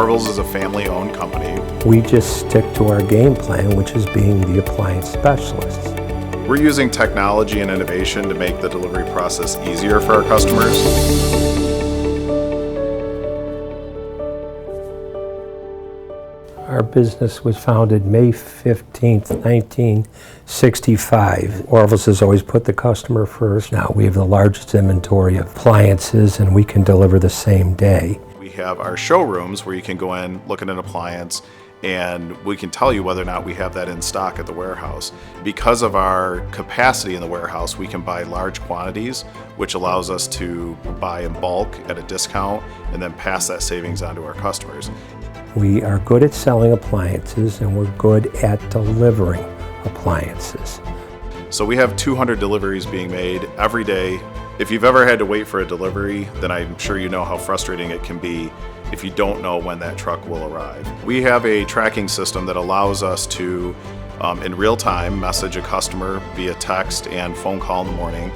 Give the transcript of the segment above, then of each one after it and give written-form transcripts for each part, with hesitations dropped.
Orville's is a family-owned company. We just stick to our game plan, which is being the appliance specialists. We're using technology and innovation to make the delivery process easier for our customers. Our business was founded May 15th, 1965. Orville's has always put the customer first. Now we have the largest inventory of appliances and we can deliver the same day. We have our showrooms where you can go in, look at an appliance, and we can tell you whether or not we have that in stock at the warehouse. Because of our capacity in the warehouse, we can buy large quantities, which allows us to buy in bulk at a discount and then pass that savings on to our customers. We are good at selling appliances and we're good at delivering appliances. So we have 200 deliveries being made every day. If you've ever had to wait for a delivery, then I'm sure you know how frustrating it can be if you don't know when that truck will arrive. We have a tracking system that allows us to, in real time, message a customer via text and phone call in the morning,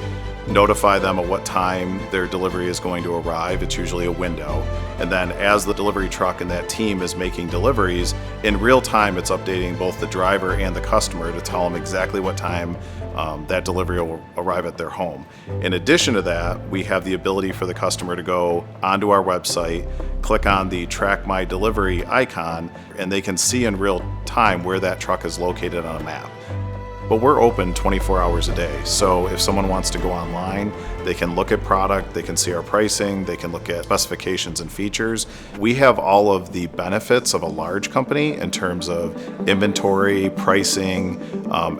notify them of what time their delivery is going to arrive. It's usually a window. And then as the delivery truck and that team is making deliveries, in real time it's updating both the driver and the customer to tell them exactly what time that delivery will arrive at their home. In addition to that, we have the ability for the customer to go onto our website, click on the Track My Delivery icon, and they can see in real time where that truck is located on a map. But we're open 24 hours a day, so if someone wants to go online, they can look at product, they can see our pricing, they can look at specifications and features. We have all of the benefits of a large company in terms of inventory, pricing,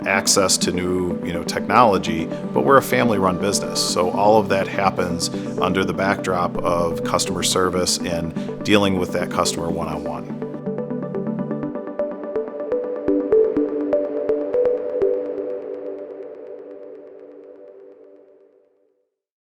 access to new technology, but we're a family-run business, so all of that happens under the backdrop of customer service and dealing with that customer one-on-one.